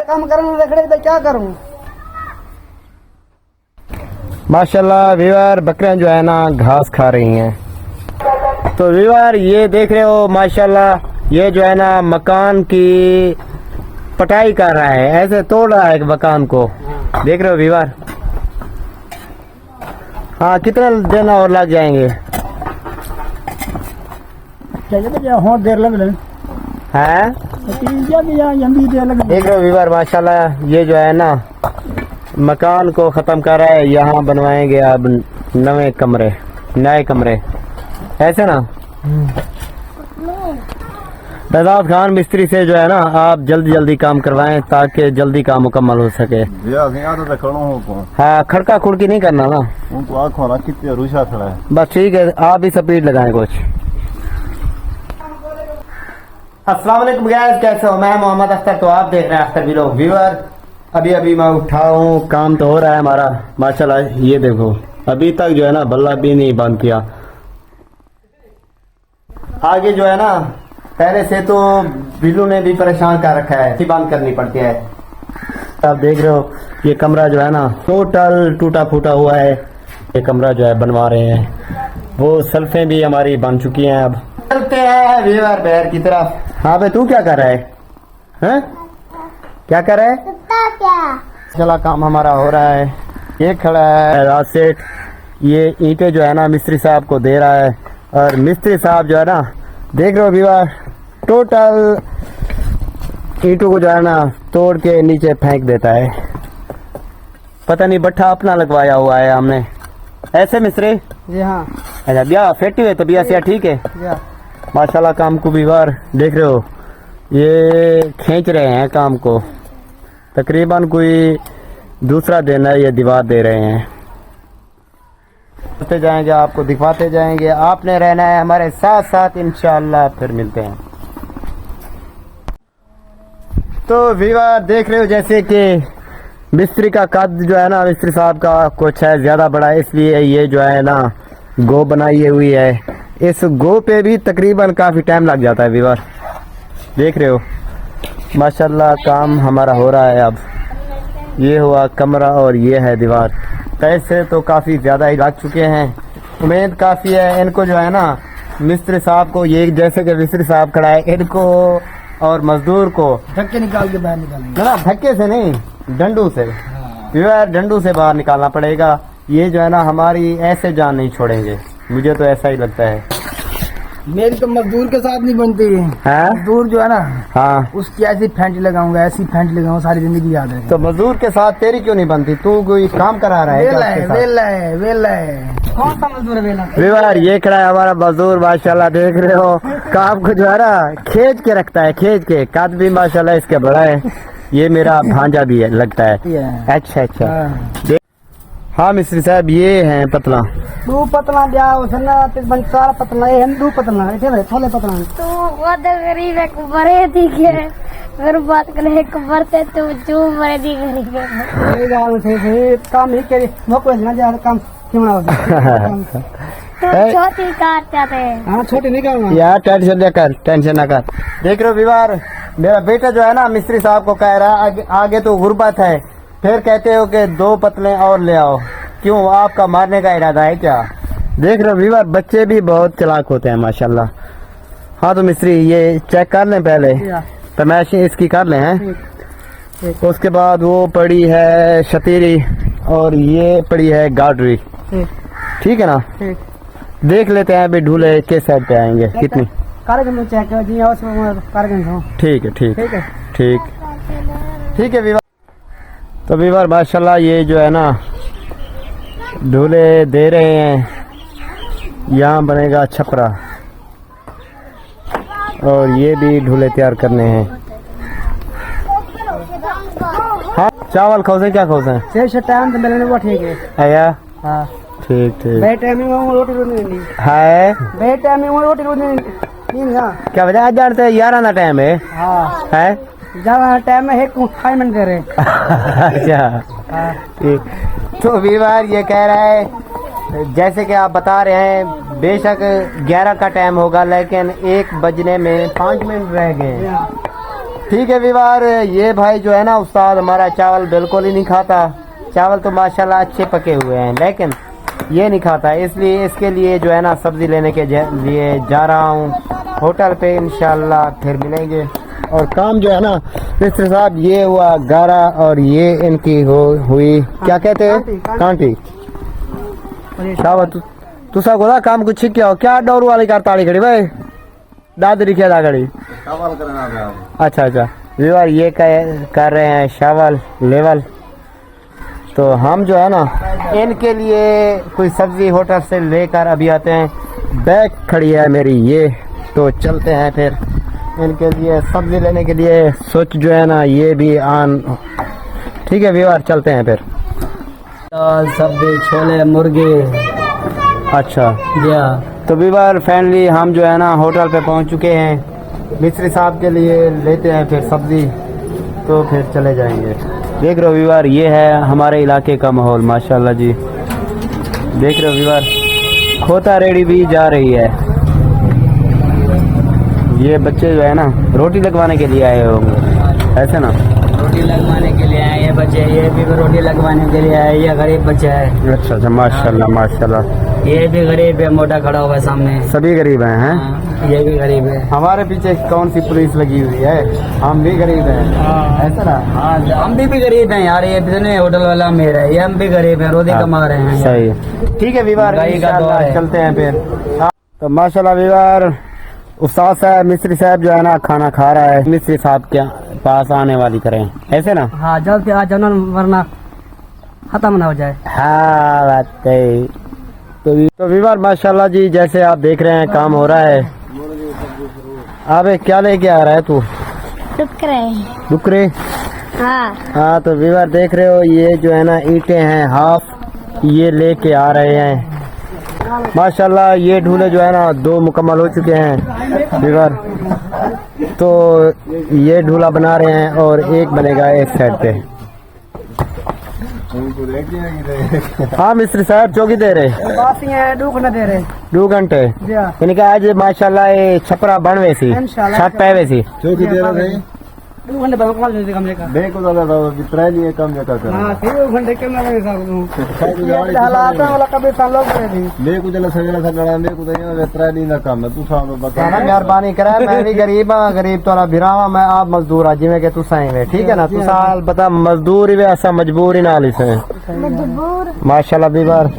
काम करने रखड़े तो क्या करूं। माशाल्लाह वीवर बकरियां जो है ना घास खा रही हैं। तो वीवर ये देख रहे हो माशाल्लाह ये जो है ना मकान की पटाई कर रहा है, ऐसे तोड़ रहा है मकान को। देख रहे हो वीवर। हाँ कितना दिन और लग जाएंगे? हो देर लग रही है। देख रहे हो वीवर माशाल्लाह ये जो है ना मकान को खत्म कर रहा है। यहाँ बनवाएंगे अब नए कमरे ऐसे ना। रजाद खान मिस्त्री से जो है ना आप जल्दी काम करवाएं ताकि जल्दी काम मुकम्मल हो सके। हाँ खड़का खुड़की नहीं करना ना। बस ठीक है आप भी स्पीड लगाएं कुछ। अस्सलाम वालेकुम गाइस, कैसे हो? मैं मोहम्मद अख्तर, तो आप देख रहे हैं अख्तर व्लॉग। व्यूअर अभी मैं उठा हूँ, काम तो हो रहा है हमारा माशाल्लाह। ये देखो अभी तक जो है ना बल्ला भी नहीं बंद किया। आगे जो है ना पहले से तो बिल्लू ने भी परेशान कर रखा है, बंद करनी पड़ती है। आप देख रहे हो ये कमरा जो है ना टोटल टूटा फूटा हुआ है। ये कमरा जो है बनवा रहे हैं। वो सल्फें भी हमारी बन चुकी हैं। अब चलते हैं व्यूअर बैर की तरफ। हाँ भाई तू क्या कर रहा है? हैं? क्या कर रहा है? चला काम हमारा हो रहा है। ये खड़ा है राज सेठ, ये ईंटें जो है ना मिस्त्री साहब को दे रहा है। और मिस्त्री साहब जो है ना देख रहे हो व्यूअर टोटल ईंटों को जो है ना तोड़ के नीचे फेंक देता है। पता नहीं भट्ठा अपना लगवाया हुआ है हमने। ऐसे मिस्त्री जी हाँ। अच्छा ब्याह फेटी हुए तो ब्याह से ठीक है माशाल्लाह। काम को व्यूअर देख रहे हो ये खींच रहे हैं काम को। तकरीबन कोई दूसरा दिन है, ये दीवार दे रहे हैं। करते जाएंगे आपको दिखाते जाएंगे। आपने रहना है हमारे साथ साथ इंशाअल्लाह। फिर मिलते हैं। तो व्यूअर देख रहे हो जैसे कि मिस्त्री का कद जो है ना मिस्त्री साहब का कुछ है ज्यादा बड़ा है, इसलिए ये जो है ना गो बनाई हुई है। इस गो पे भी तकरीबन काफी टाइम लग जाता है व्यूअर। देख रहे हो माशाल्लाह काम हमारा हो रहा है। अब ये हुआ कमरा और ये है दीवार। पैसे तो काफी ज्यादा ही लग चुके हैं, उम्मीद काफी है। इनको जो है ना मिस्त्री साहब को, ये जैसे कि मिस्त्री साहब खड़ा है, इनको और मजदूर को धक्के निकाल के बाहर निकालेंगे ना, धक्के से नहीं डंडू से। व्यूअर डंडू से बाहर निकालना पड़ेगा। ये जो है ना हमारी ऐसे जान नहीं छोड़ेंगे, मुझे तो ऐसा ही लगता है। मेरी तो मजदूर के साथ नहीं बनती है। मजदूर जो है ना हाँ उसकी ऐसी फेंट लगाऊंगा, ऐसी फेंट लगाऊंगा सारी जिंदगी याद है। तो मजदूर के साथ तेरी क्यों नहीं बनती? तू कोई काम करा रहा है? वेला है। कौन सा मजदूर है वेला? व्यूअर ये खड़ा है हमारा मजदूर माशाल्लाह। देख रहे हो काम को जो है ना खींच के रखता है, खींच के। कद भी माशाल्लाह इसके बड़ा है। ये मेरा भांजा भी है लगता है। अच्छा हाँ मिस्त्री साहब ये हैं पतला। तू पतला ब्याह उसने सारा पतला है। हिंदू पतला ऐसे भाई थोड़े पतला तू बहुत गरीब है, बड़े दिखे अगर बात करे बढ़ते तो जो बड़े दी गरीब है। ये गाल से काम ही करे मोको ना जा काम क्यों ना होता। तो छोटी काट जाते हैं। हां छोटी नहीं करूंगा यार, टेंशन ना कर। देख रहे हो विवार मेरा बेटा जो है ना मिस्त्री साहब को कह रहा है आगे तो गुर्बत है, फिर कहते हो कि 2 पतले और ले आओ। क्यों, आपका मारने का इरादा है क्या? देख रहे हो व्यूअर बच्चे भी बहुत चालाक होते हैं माशाल्लाह। हाँ तो मिस्त्री ये चेक कर लें पहले, तमाशी इसकी कर लें हैं। उसके बाद वो पड़ी है शतीरी और ये पड़ी है गाडरी। ठीक है ना? देख लेते हैं अभी ढूले किस साइड पे आएंगे कितनी। ठीक है ठीक है विवार। तो विवार माशाल्लाह ये जो है ना ढूले दे रहे हैं। यहाँ बनेगा छपरा और ये भी ढूले तैयार करने हैं। हाँ चावल खोसे क्या खोसे टाइम तो मिलने वो ठीक है। आया हाँ ठीक टाइम में रोटी नहीं है। टाइम में रोटी नहीं। क्या वजह आज जानते हैं 11 ना टाइम है। हाँ है जब टाइम में एक खाई मन करे। अच्छा ठीक। तो विवार ये कह रहा है जैसे कि आप बता रहे हैं बेशक 11 का टाइम होगा लेकिन 1 बजने में 5 मिनट रह गए। ठीक है विवार, ये भाई जो है ना उस्ताद हमारा चावल बिल्कुल ही नहीं खाता। चावल तो माशाल्लाह अच्छे पके हुए हैं, लेकिन ये नहीं खाता, इसलिए इसके लिए जो है ना सब्जी लेने के लिए जा रहा हूँ होटल पे। इंशाल्लाह फिर मिलेंगे। और काम जो है ना मिस्टर साहब, ये हुआ गारा और ये इनकी हुई क्या कहते हैं, कांटी। शाबाश, तुसा गोदा काम कुछ क्या क्या डोरू वाली कार ताड़ी खड़ी भाई दादरी क्या दागड़ी। अच्छा अच्छा विवार, ये कर रहे हैं शावल लेवल। तो हम जो है ना इनके लिए कोई सब्जी होटल से लेकर अभी आते हैं। बैग खड़ी है मेरी ये, तो चलते हैं फिर इनके लिए सब्जी लेने के लिए। सोच जो है ना ये भी आन, ठीक है विवार, चलते हैं फिर। दाल सब्जी छोले मुर्गे। अच्छा या तो विवार फैमिली, हम जो है ना होटल पे पहुंच चुके हैं। मिस्त्री साहब के लिए लेते हैं फिर सब्जी, तो फिर चले जाएंगे। देख रहे हो विवार, ये है हमारे इलाके का माहौल माशाल्लाह जी। देख रहे हो विवार, खोता रेडी भी जा रही है। ये बच्चे जो है ना रोटी लगवाने के लिए आए होंगे, ऐसे ना रोटी लगवाने के लिए आए ये बच्चे, ये भी रोटी लगवाने के लिए आए। ये गरीब बच्चा है। अच्छा अच्छा माशाल्लाह माशाल्लाह। ये भी गरीब है, मोटा खड़ा हुआ है सामने। सभी गरीब हैं। हाँ, ये भी गरीब है। हमारे पीछे कौन सी पुलिस लगी हुई है, हम भी गरीब हैं, ऐसा ना। हाँ, हम भी गरीब हैं यार। ये बिजनेस होटल वाला मेरा है, ये हम भी गरीब हैं, रोटी कमा रहे हैं। सही है, ठीक है विवार, महंगाई का दौर है। चलते हैं फिर। तो माशाल्लाह विवार, उस्ताद साहब मिस्त्री साहब जो है ना खाना खा रहा है। मिस्त्री साहब के पास आने वाली करें, ऐसे ना। हाँ जल्द से आ जाओ ना, वरना खत्म ना हो जाए। हाँ बात है। तो विवार माशाल्लाह जी, जैसे आप देख रहे हैं काम हो रहा है। अबे क्या लेके आ रहा है तू? डुकरे। हाँ हाँ तो विवार देख रहे हो, ये जो है ना ईंटें हैं हाफ, ये लेके आ रहे हैं माशाल्लाह। ये ढूले जो है ना 2 मुकम्मल हो चुके हैं विवार, तो ये ढूला बना रहे हैं और एक बनेगा एक साइड पे। हाँ मिस्त्री साहब चौकी दे रहे, 2 घंटे यानी कि आज माशाल्लाह ये छपरा बनवे सी छत पैवे सी चौकी दे रहे। 2 घंटे बाद कॉल दे कमरे का। देखो दादा वितरा लिए कम जगह कर। हाँ 2 घंटे के मैं साहब हालात वाला कभी साल लोग करे थी। ले कुछ सगड़ा सगड़ा ले कुछ वितरा नहीं ना काम है। तू साहब बता ना, मेहरबानी करा, मैं भी गरीब हां, गरीब तोरा भिरावा, मैं आप मजदूर आ जिਵੇਂ कि तू साए, ठीक है ना। तू साल बता मजदूर ही ऐसा मजबूर ही ना लिसे माशाल्लाह। विवार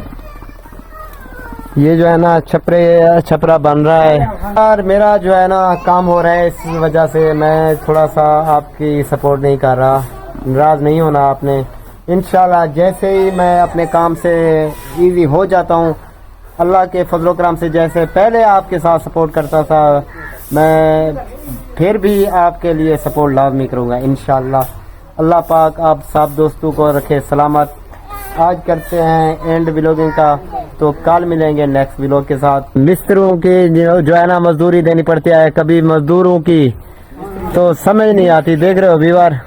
ये जो है ना छपरा बन रहा है और मेरा जो है ना काम हो रहा है, इस वजह से मैं थोड़ा सा आपकी सपोर्ट नहीं कर रहा। नाराज नहीं होना आपने। इंशाल्लाह जैसे ही मैं अपने काम से इजी हो जाता हूँ, अल्लाह के फजलो करम से, जैसे पहले आपके साथ सपोर्ट करता था, मैं फिर भी आपके लिए सपोर्ट लाजमी करूँगा इंशाल्लाह। अल्लाह पाक आप सब दोस्तों को रखे सलामत। आज करते हैं एंड व्लॉगिंग का, तो कल मिलेंगे नेक्स्ट व्लॉग के साथ। मिस्त्रियों की जो है ना मजदूरी देनी पड़ती है, कभी मजदूरों की तो समझ नहीं आती। देख रहे हो विवार,